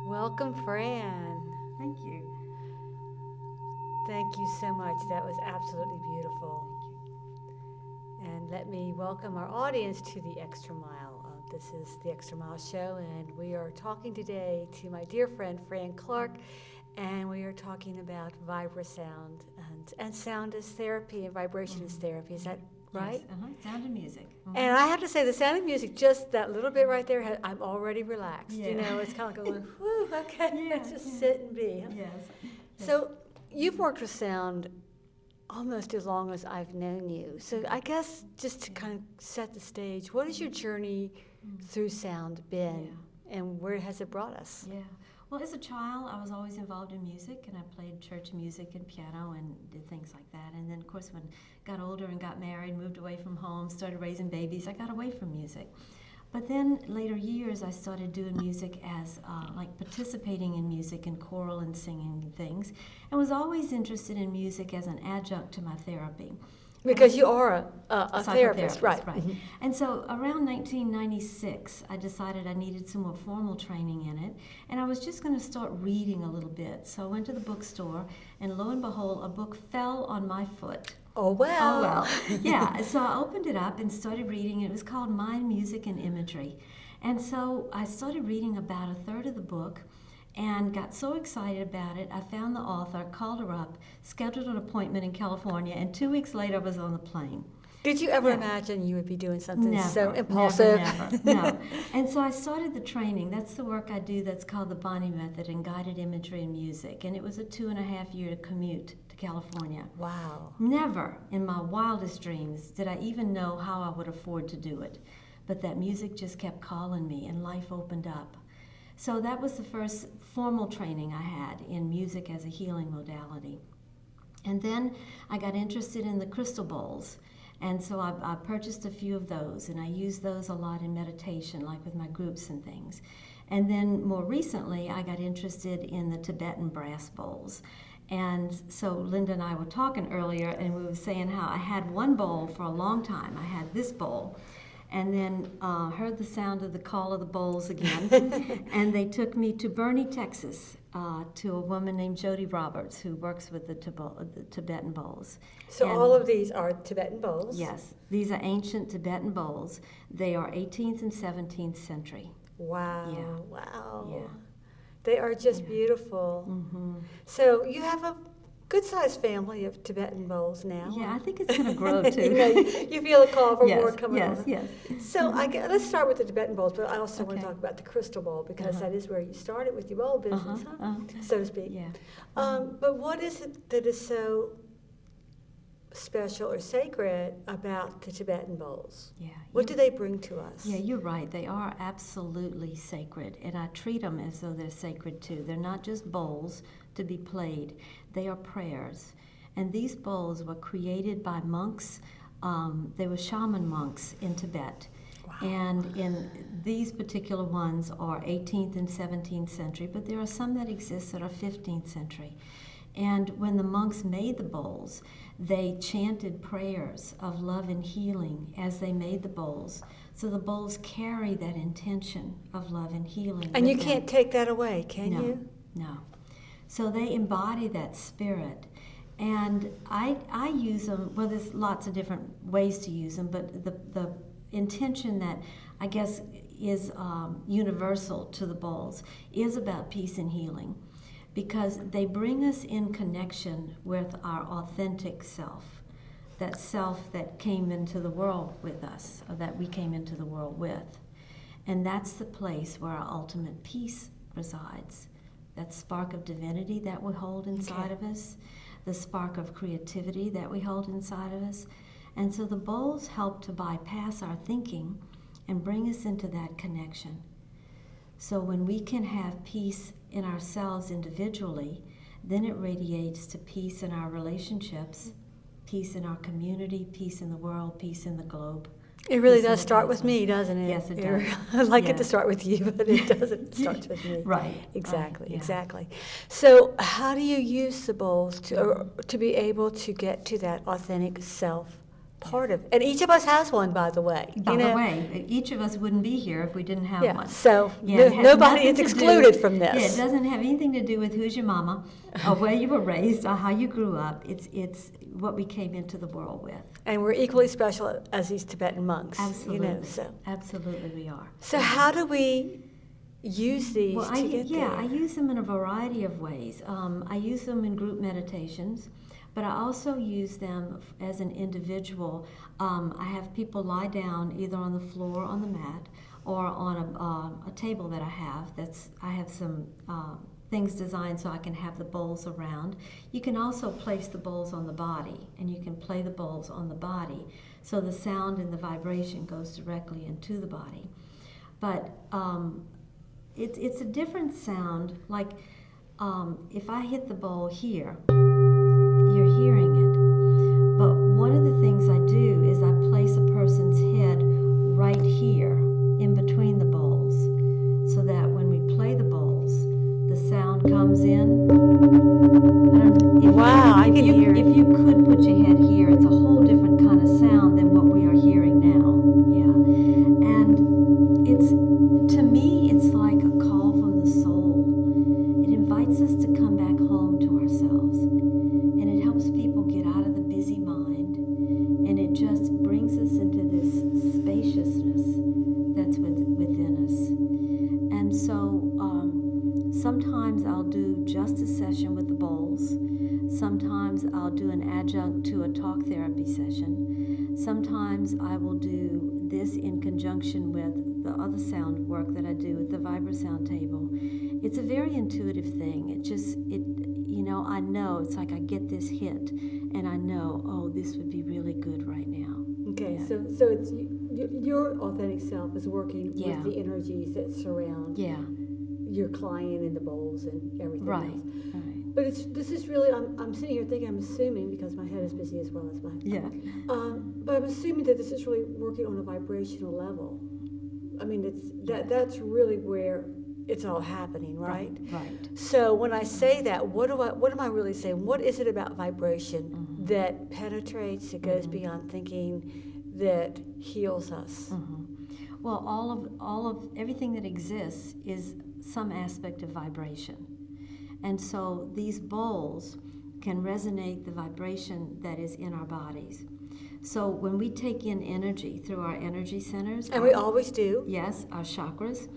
Welcome, Fran. Thank you. Thank you so much. That was absolutely beautiful. And let me welcome our audience to the Extra Mile. This is the Extra Mile Show, and we are talking today to my dear friend, Fran Clarke, and we are talking about VIBRASOUND and sound as therapy and vibration as therapy. Is that right? Yes, sound and music. And I have to say, the sound of music, just that little bit right there, I'm already relaxed. Yeah. You know, it's kind of like going, whew, okay, let's just sit and be. Yes. So you've worked with sound almost as long as I've known you. So I guess just to kind of set the stage, what has your journey through sound been, and where has it brought us? Yeah. Well, as a child, I was always involved in music, and I played church music and piano and did things like that. And then, of course, when I got older and got married, moved away from home, started raising babies, I got away from music. But then later years, I started doing music as like participating in music and choral and singing and things, and was always interested in music as an adjunct to my therapy. Because you are a therapist, right? Right. Mm-hmm. And so around 1996, I decided I needed some more formal training in it, and I was just going to start reading a little bit. So I went to the bookstore, and lo and behold, a book fell on my foot. Oh, well. Oh, well. Yeah, so I opened it up and started reading. It was called Mind, Music, and Imagery. And so I started reading about a third of the book and got so excited about it. I found the author, called her up, scheduled an appointment in California, and 2 weeks later I was on the plane. Did you ever imagine you would be doing something Never, so impulsive? Never, no. And so I started the training. That's the work I do that's called the Bonnie Method in Guided Imagery and Music. And it was a 2.5 year commute to California. Wow. Never in my wildest dreams did I even know how I would afford to do it. But that music just kept calling me, and life opened up. So that was the first formal training I had in music as a healing modality. And then I got interested in the crystal bowls. And so I purchased a few of those, and I use those a lot in meditation, like with my groups and things. And then more recently, I got interested in the Tibetan brass bowls. And so Linda and I were talking earlier, and we were saying how I had one bowl for a long time. I had this bowl. And then heard the sound of the call of the bowls again. And they took me to Bernie, Texas, to a woman named Jody Roberts, who works with the Tibetan bowls. So and all of these are Tibetan bowls? Yes. These are ancient Tibetan bowls. They are 18th and 17th century. Wow. Yeah. Wow. Yeah. They are just beautiful. Mm-hmm. So you have a good-sized family of Tibetan bowls now. Yeah, I think it's going to grow too. You feel a call for more coming on. Yes. So let's start with the Tibetan bowls, but I also want to Okay. talk about the crystal bowl, because that is where you started with your bowl business, so to speak. Yeah. But what is it that is so special or sacred about the Tibetan bowls? Yeah. What do they bring to us? Yeah, you're right. They are absolutely sacred, and I treat them as though they're sacred too. They're not just bowls to be played. They are prayers. And these bowls were created by monks. They were shaman monks in Tibet. Wow. And in these particular ones are 18th and 17th century, but there are some that exist that are 15th century. And when the monks made the bowls, they chanted prayers of love and healing as they made the bowls. So the bowls carry that intention of love and healing. And you can't take that away, can you? No. So they embody that spirit. And I use them, well, there's lots of different ways to use them, but the intention that I guess is universal to the bowls is about peace and healing, because they bring us in connection with our authentic self, that self that came into the world with us, or that we came into the world with. And that's the place where our ultimate peace resides. That spark of divinity that we hold inside of us, the spark of creativity that we hold inside of us. And so the bowls help to bypass our thinking and bring us into that connection. So when we can have peace in ourselves individually, then it radiates to peace in our relationships, peace in our community, peace in the world, peace in the globe. It really does start with me, doesn't it? Yes, it does. I'd like it to start with you, but it doesn't. It starts with me. Right. Exactly, Right, yeah. exactly. So how do you use the bowls to be able to get to that authentic self part of, and each of us has one, by the way. By the way, each of us wouldn't be here if we didn't have Yeah, one. so Yeah, nobody is excluded from this. Yeah, it doesn't have anything to do with who's your mama, or where you were raised, or how you grew up. It's what we came into the world with. And we're equally special as these Tibetan monks. Absolutely. So. Absolutely we are. So how do we use these to get there? I use them in a variety of ways. I use them in group meditations, but I also use them as an individual. I have people lie down either on the floor, on the mat, or on a table that I have. I have some things designed so I can have the bowls around. You can also place the bowls on the body, and you can play the bowls on the body, so the sound and the vibration goes directly into the body. But it's a different sound. Like if I hit the bowl here, you're hearing it. But one of the things I do is I place a person's head right here in between the bowls, so that when we play the bowls, the sound comes in. I can hear it. If you could put your head here, it's a whole different kind of sound than what we are hearing now. Yeah. And to me, it's like a call from the soul. It invites us to come back home to ourselves. And it helps people get out of the busy mind. And it just brings us into this spaciousness that's within us. And so sometimes I'll do just a session with the bowls. Sometimes I'll do an adjunct to a talk therapy session. Sometimes I will do this in conjunction with the other sound work that I do with the VIBRASOUND table. It's a very intuitive thing. I know, it's like I get this hit, and I know, oh, this would be really good right now. Okay, Yeah. so it's your authentic self is working Yeah. with the energies that surround your client and the bowls and everything Right. else. Right. But this is really, I'm sitting here thinking, I'm assuming, because my head is busy as well as my Yeah. but I'm assuming that this is really working on a vibrational level. I mean, that's really where it's all happening, right? Right. So when I say that, what am I really saying? What is it about vibration that penetrates, that goes beyond thinking, that heals us? Well, all of everything that exists is some aspect of vibration. And so these bowls can resonate the vibration that is in our bodies. So when we take in energy through our energy centers, And we always do. yes, our chakras,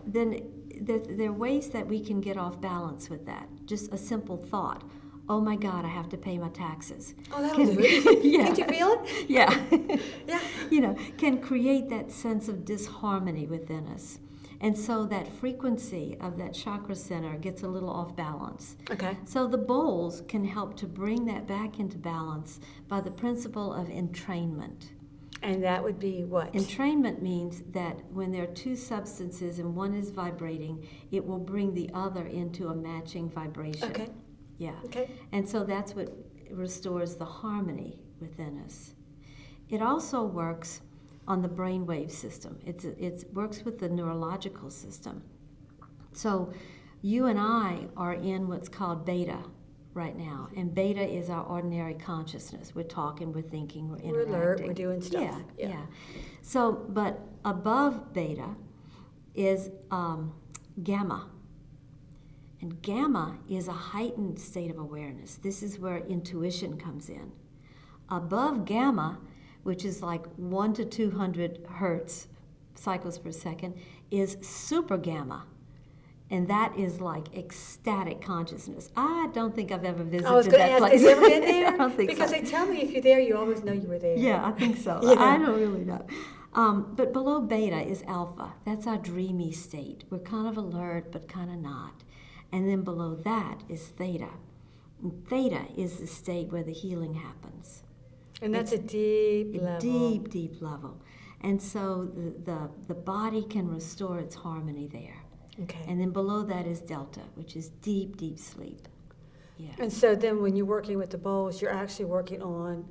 then there are ways that we can get off balance with that. Just a simple thought. Oh my God, I have to pay my taxes. Oh, that'll do it. Yeah. Can't you feel it? Yeah. Yeah. Can create that sense of disharmony within us. And so that frequency of that chakra center gets a little off balance. Okay. So the bowls can help to bring that back into balance by the principle of entrainment. And that would be what? Entrainment means that when there are two substances and one is vibrating, it will bring the other into a matching vibration. Okay. Yeah. Okay. And so that's what restores the harmony within us. It also works on the brainwave system. It works with the neurological system. So you and I are in what's called beta right now. And beta is our ordinary consciousness. We're talking, we're thinking, we're interacting. We're alert, we're doing stuff. Yeah. So, but above beta is gamma. And gamma is a heightened state of awareness. This is where intuition comes in. Above gamma, which is like 1 to 200 hertz cycles per second, is super gamma. And that is like ecstatic consciousness. I don't think I've ever visited I was going to ask, place. have you ever been there? I don't think because so. They tell me if you're there, you always know you were there. Yeah, I think so. Yeah. I don't really know. But below beta is alpha. That's our dreamy state. We're kind of alert, but kind of not. And then below that is theta. And theta is the state where the healing happens. And that's a deep level. Deep, deep level. And so the body can restore its harmony there. Okay. And then below that is delta, which is deep, deep sleep. Yeah. And so then when you're working with the bowls, you're actually working on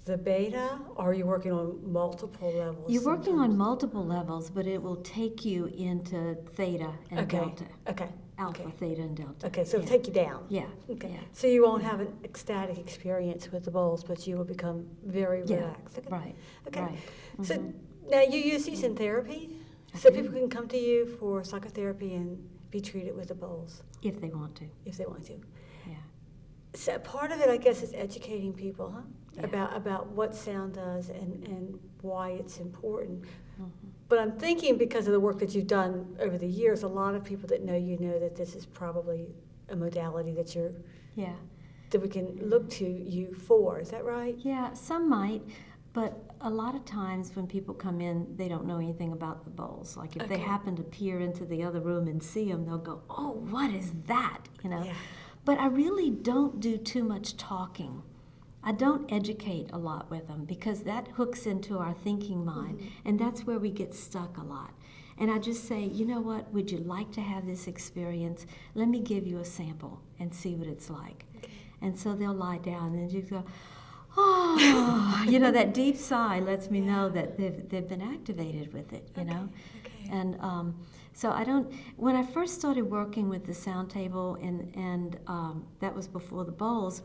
the beta, or are you working on multiple levels? You're working on sometimes? multiple levels, but it will take you into theta and Okay. delta. Okay. Alpha, Okay. theta, and delta. Okay, so yeah. it'll take you down. Yeah. Okay. Yeah. So you won't have an ecstatic experience with the bowls, but you will become very Yeah. relaxed. Okay. Right. Okay. Right. So Mhm. now you use these in therapy? I So do. people can come to you for psychotherapy and be treated with the bowls If they want to. if they want to. Yeah. So part of it, I guess, is educating people, huh? Yeah. About what sound does and why it's important. Mhm. But I'm thinking because of the work that you've done over the years, a lot of people that know you know that this is probably a modality that Yeah. we can look to you for. Is that right? Yeah, some might, but a lot of times when people come in, they don't know anything about the bowls. Like if they Okay. happen to peer into the other room and see them, they'll go, "Oh, what is that?" You know. Yeah. But I really don't do too much talking. I don't educate a lot with them because that hooks into our thinking mind, and that's where we get stuck a lot. And I just say, you know what, would you like to have this experience? Let me give you a sample and see what it's like. Okay. And so they'll lie down and you go, oh, you know, that deep sigh lets me know that they've been activated with it, you know. Okay. And so I don't, when I first started working with the sound table, and that was before the bowls,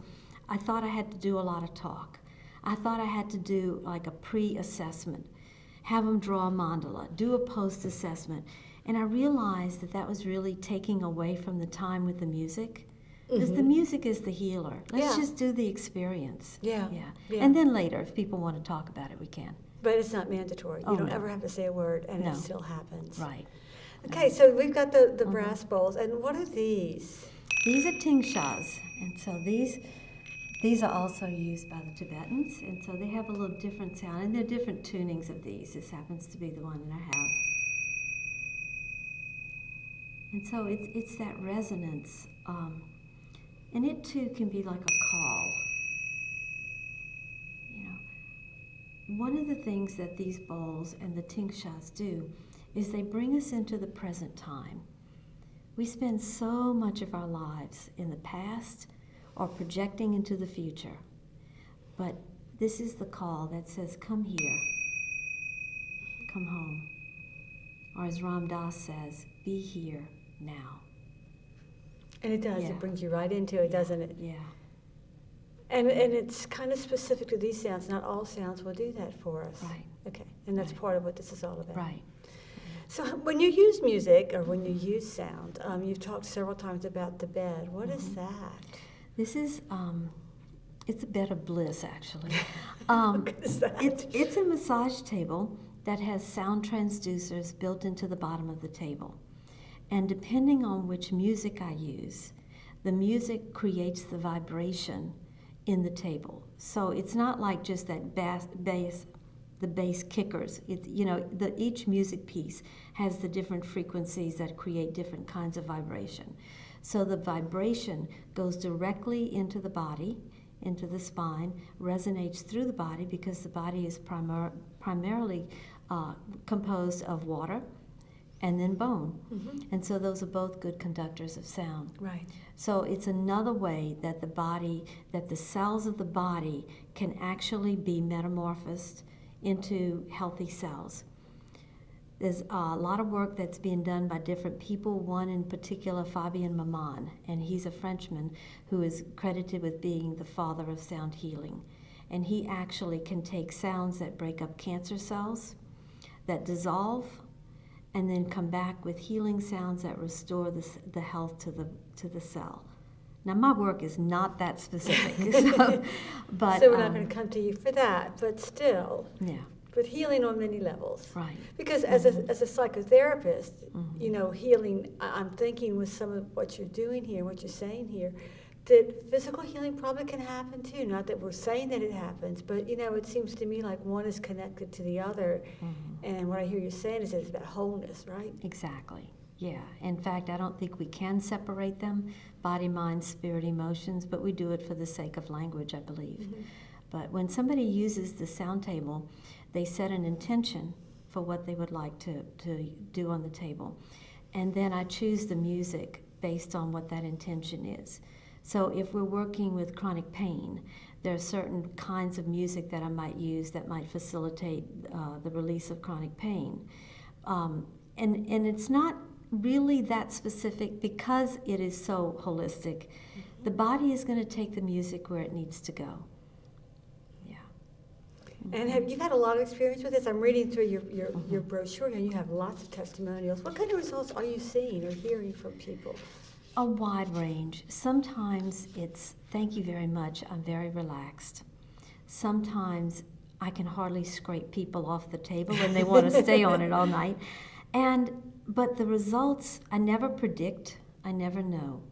I thought I had to do a lot of talk. I thought I had to do like a pre-assessment, have them draw a mandala, do a post-assessment. And I realized that that was really taking away from the time with the music. Because the music is the healer. Let's Yeah. just do the experience. Yeah. Yeah. And then later, if people want to talk about it, we can. But it's not mandatory. Oh, You don't no. ever have to say a word, and No. it still happens. Right. Okay, so we've got the brass bowls, and what are these? These are tingshas, and so these are also used by the Tibetans, and so they have a little different sound, and they're different tunings of these. This happens to be the one that I have. And so it's that resonance, and it too can be like a call. You know, one of the things that these bowls and the tingshas do is they bring us into the present time. We spend so much of our lives in the past or projecting into the future. But this is the call that says, come here, come home. Or as Ram Dass says, be here now. And it does. Yeah. It brings you right into it, doesn't it? Yeah. And it's kind of specific to these sounds. Not all sounds will do that for us. Right. Okay. And that's Right. part of what this is all about. Right. So when you use music or when you use sound, you've talked several times about the bed. What is that? This is, it's a bed of bliss, actually. What is that? It's a massage table that has sound transducers built into the bottom of the table. And depending on which music I use, the music creates the vibration in the table. So it's not like just that the bass kickers. It's, you know, each music piece has the different frequencies that create different kinds of vibration. So the vibration goes directly into the body, into the spine, resonates through the body because the body is primarily composed of water and then bone. Mm-hmm. And so those are both good conductors of sound. Right. So it's another way that the cells of the body can actually be metamorphosed into healthy cells. There's a lot of work that's being done by different people, one in particular, Fabien Maman, and he's a Frenchman who is credited with being the father of sound healing. And he actually can take sounds that break up cancer cells, that dissolve, and then come back with healing sounds that restore the health to the cell. Now, my work is not that specific, but So we're not going to come to you for that, but still. Yeah. But healing on many levels. Right. Because as a psychotherapist, you know, healing, I'm thinking with some of what you're doing here, what you're saying here, that physical healing probably can happen too. Not that we're saying that it happens, but, you know, it seems to me like one is connected to the other. And what I hear you saying is that it's about wholeness, right? Exactly. Yeah. In fact, I don't think we can separate them, body, mind, spirit, emotions, but we do it for the sake of language, I believe. But when somebody uses the sound table, they set an intention for what they would like to do on the table. And then I choose the music based on what that intention is. So if we're working with chronic pain, There are certain kinds of music that I might use that might facilitate the release of chronic pain. And it's not really that specific because it is so holistic. The body is going to take the music where it needs to go. Yeah. And you've had a lot of experience with this. I'm reading through your brochure, and you have lots of testimonials. What kind of results are you seeing or hearing from people? A wide range. Sometimes it's, thank you very much, I'm very relaxed. Sometimes I can hardly scrape people off the table and they want to stay on it all night. But the results, I never predict, I never know.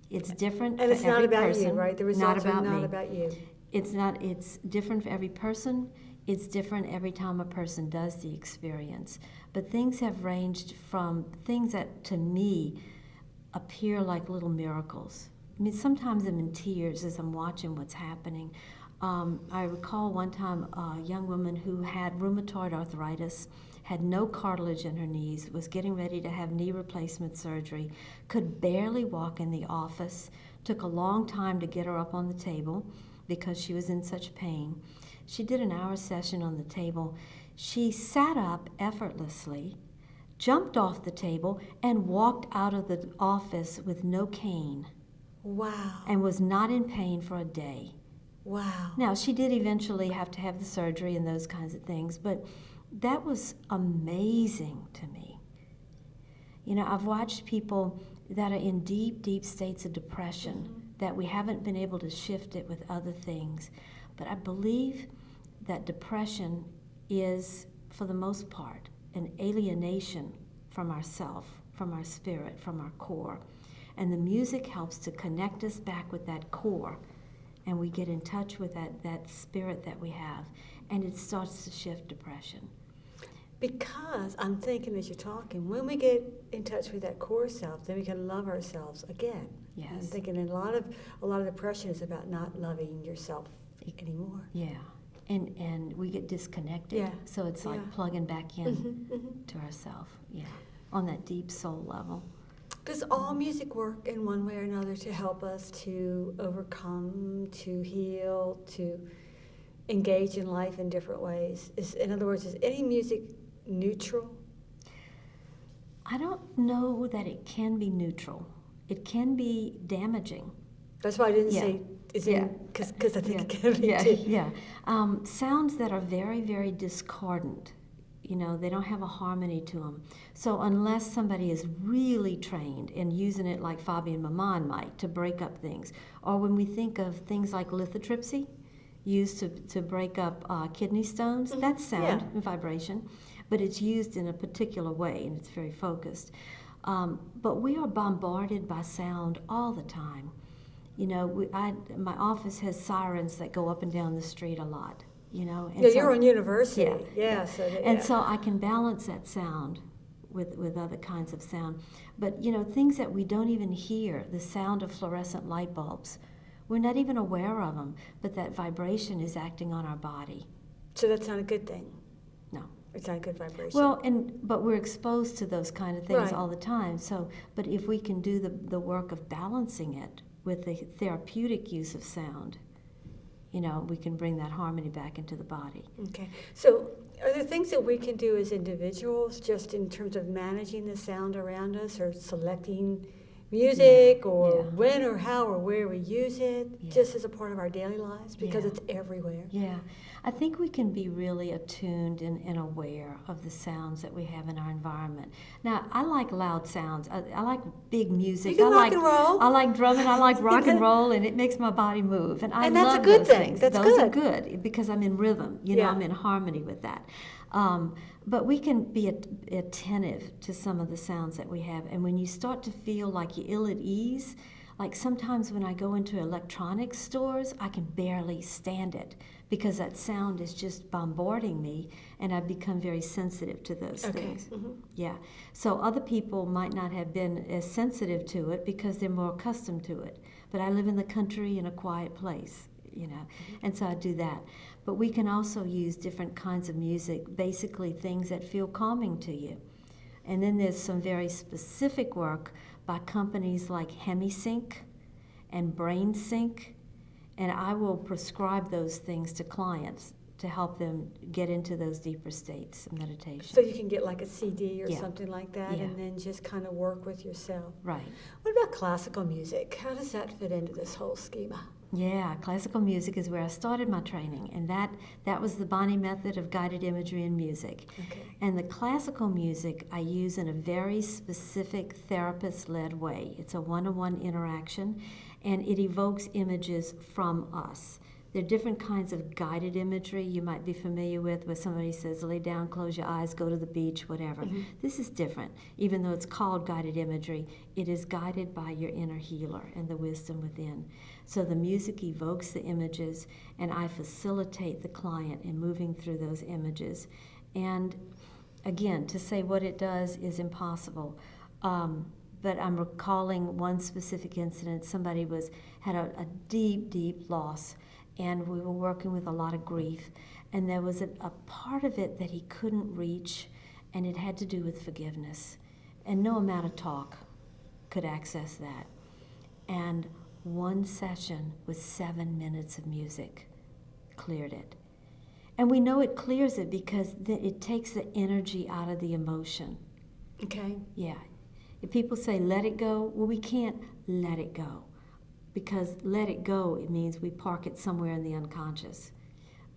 It's different and for every person. And it's not about you, right? The results are not about you. It's different for every person. It's different every time a person does the experience. But things have ranged from things that, to me, appear like little miracles. I mean, sometimes I'm in tears as I'm watching what's happening. I recall one time a young woman who had rheumatoid arthritis, had no cartilage in her knees, was getting ready to have knee replacement surgery, could barely walk in the office, took a long time to get her up on the table because she was in such pain. She did an hour session on the table. She sat up effortlessly, jumped off the table, and walked out of the office with no cane. Wow. And was not in pain for a day. Wow. Now, she did eventually have to have the surgery and those kinds of things, but that was amazing to me. You know, I've watched people that are in deep, deep states of depression that we haven't been able to shift it with other things. But I believe that depression is, for the most part, an alienation from ourself, from our spirit, from our core. And the music helps to connect us back with that core, and we get in touch with that spirit that we have, and it starts to shift depression. Because I'm thinking as you're talking, when we get in touch with that core self, then we can love ourselves again. Yes. I'm thinking a lot of depression is about not loving yourself anymore. Yeah. And we get disconnected. Yeah. So it's like plugging back in to ourselves. Yeah. On that deep soul level. Does all music work in one way or another to help us to overcome, to heal, to engage in life in different ways? In other words, is any music neutral? I don't know that it can be neutral. It can be damaging. That's why I didn't say, because I think it can be too. Yeah. Sounds that are very, very discordant. You know, they don't have a harmony to them. So unless somebody is really trained in using it like Fabian Maman might to break up things, or when we think of things like lithotripsy, used to break up kidney stones, that's sound and vibration, but it's used in a particular way and it's very focused. But we are bombarded by sound all the time. You know, my office has sirens that go up and down the street a lot. You know, and you're on university. So I can balance that sound with other kinds of sound. But you know, things that we don't even hear, the sound of fluorescent light bulbs, we're not even aware of them, but that vibration is acting on our body. So that's not a good thing. No, it's not a good vibration. Well, but we're exposed to those kind of things all the time. So, but if we can do the work of balancing it with the therapeutic use of sound, you know, we can bring that harmony back into the body. Okay. So are there things that we can do as individuals just in terms of managing the sound around us, or selecting music, or when or how or where we use it, just as a part of our daily lives, because it's everywhere? Yeah. I think we can be really attuned and aware of the sounds that we have in our environment. Now, I like loud sounds. I like big music. You can rock and roll. I like drumming. I like rock and roll, and it makes my body move. And I that's love a good those thing. things. That's those good. are good because I'm in rhythm. You know, I'm in harmony with that. But we can be attentive to some of the sounds that we have. And when you start to feel like you're ill at ease, like sometimes when I go into electronics stores, I can barely stand it because that sound is just bombarding me, and I've become very sensitive to those things. Yeah. So other people might not have been as sensitive to it because they're more accustomed to it. But I live in the country in a quiet place, you know, and so I do that. But we can also use different kinds of music, basically things that feel calming to you. And then there's some very specific work by companies like HemiSync and BrainSync And I will prescribe those things to clients to help them get into those deeper states of meditation. So you can get like a CD or Yeah. something like that, Yeah. and then just kind of work with yourself. Right. What about classical music? How does that fit into this whole schema? Yeah, classical music is where I started my training, and that was the Bonnie method of guided imagery in music. Okay. And the classical music I use in a very specific therapist-led way. It's a one-on-one interaction, and it evokes images from us. There are different kinds of guided imagery you might be familiar with, where somebody says, lay down, close your eyes, go to the beach, whatever. Mm-hmm. This is different. Even though it's called guided imagery, it is guided by your inner healer and the wisdom within. So the music evokes the images, and I facilitate the client in moving through those images. And again, to say what it does is impossible. But I'm recalling one specific incident. Somebody had a deep, deep loss, and we were working with a lot of grief. And there was a part of it that he couldn't reach, and it had to do with forgiveness. And no amount of talk could access that. And one session with 7 minutes of music cleared it. And we know it clears it because it takes the energy out of the emotion. Okay. Yeah. If people say, let it go, well, we can't let it go. Because let it go, it means we park it somewhere in the unconscious.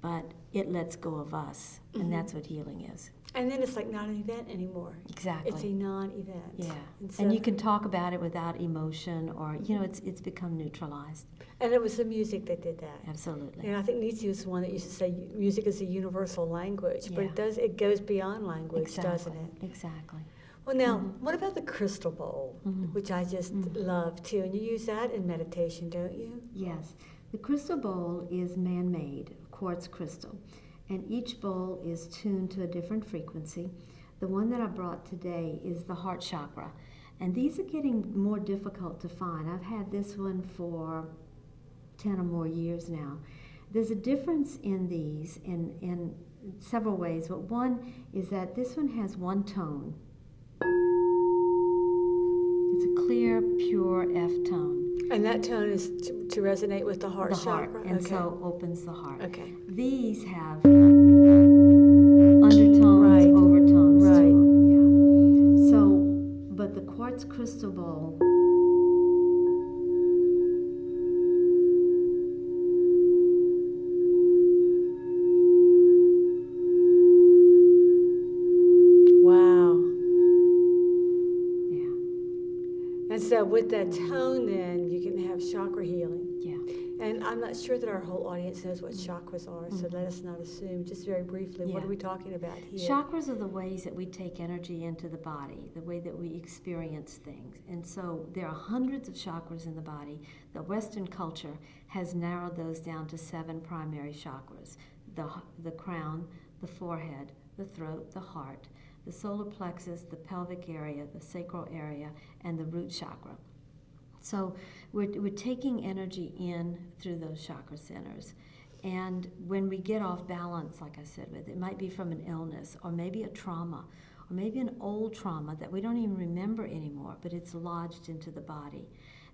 But it lets go of us, and that's what healing is. And then it's like not an event anymore. Exactly. It's a non-event. Yeah. So, And you can talk about it without emotion, or, it's become neutralized. And it was the music that did that. Absolutely. And I think Nietzsche was the one that used to say music is a universal language, but Yeah. it goes beyond language, Exactly. doesn't it? Exactly. Well, now, what about the crystal bowl, Mhm. which I just love too? And you use that in meditation, don't you? Yes. The crystal bowl is man-made, quartz crystal, and each bowl is tuned to a different frequency. The one that I brought today is the heart chakra, and these are getting more difficult to find. I've had this one for 10 or more years now. There's a difference in these in several ways, but one is that this one has one tone. It's a clear, pure F tone. And that tone is to resonate with the heart The heart, chakra? and Okay. so opens the heart. Okay. These have undertones, Right. overtones Right. to them. Yeah. So, but the quartz crystal bowl Wow. yeah, And so with that tone, then you can have chakra healing. yeah. And I'm not sure that our whole audience knows what chakras are, so let us not assume. Just very briefly, what Yeah. are we talking about here? Chakras are the ways that we take energy into the body, the way that we experience things. And so there are hundreds of chakras in the body. The Western culture has narrowed those down to 7 primary chakras: the crown, the forehead, the throat, the heart, the solar plexus, the pelvic area, the sacral area, and the root chakra. So we're taking energy in through those chakra centers. And when we get off balance, like I said, it might be from an illness, or maybe a trauma, or maybe an old trauma that we don't even remember anymore, but it's lodged into the body.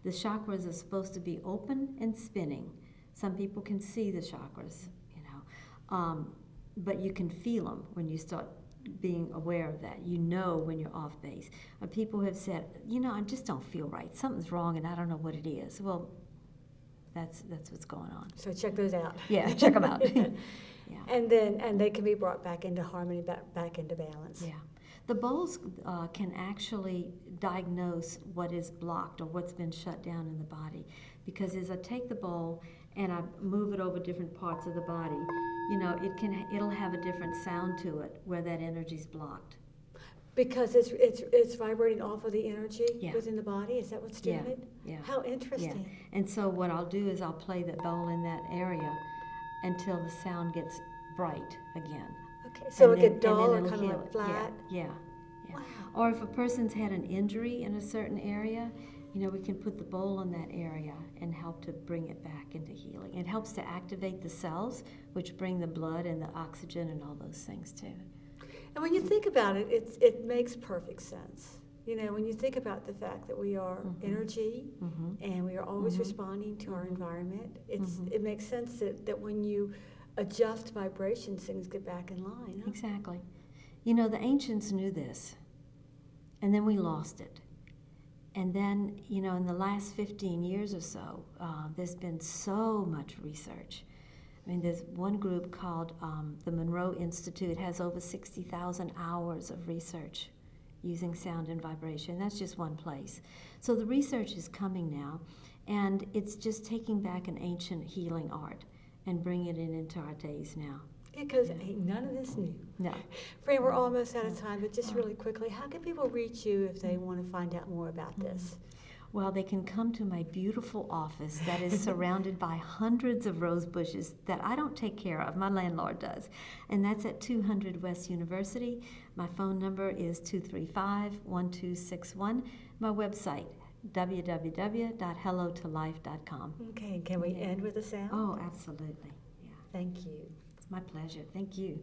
The chakras are supposed to be open and spinning. Some people can see the chakras, but you can feel them when you start being aware of that. You know when you're off base. People have said, I just don't feel right. Something's wrong and I don't know what it is. Well, that's what's going on. So check those out. Yeah, check them out. Yeah. And they can be brought back into harmony, back into balance. Yeah. The bowls can actually diagnose what is blocked or what's been shut down in the body. Because as I take the bowl and I move it over different parts of the body, it'll have a different sound to it where that energy's blocked. Because it's vibrating off of the energy Yeah. within the body? Is that what's doing Yeah, it? yeah. How interesting. Yeah. And so what I'll do is I'll play the bowl in that area until the sound gets bright again. Okay, so And it then- get dull or and then kind it'll of heal like it. flat? Yeah. Wow. Or if a person's had an injury in a certain area, we can put the bowl in that area and help to bring it back into healing. It helps to activate the cells, which bring the blood and the oxygen and all those things too. And when you think about it, it makes perfect sense. You know, when you think about the fact that we are energy and we are always responding to our environment, it makes sense that when you adjust vibrations, things get back in line. Huh? Exactly. You know, the ancients knew this, and then we lost it. And then, you know, in the last 15 years or so, there's been so much research. I mean, there's one group called the Monroe Institute. It has over 60,000 hours of research using sound and vibration. That's just one place. So the research is coming now, and it's just taking back an ancient healing art and bringing it into our days now. Because none of this new. No. Fran, we're almost out of time, but just really quickly, how can people reach you if they want to find out more about this? Well, they can come to my beautiful office that is surrounded by hundreds of rose bushes that I don't take care of. My landlord does. And that's at 200 West University. My phone number is 235-1261. My website, www.hellotolife.com. Okay, can we end with a sound? Oh, absolutely. Yeah. Thank you. It's my pleasure. Thank you.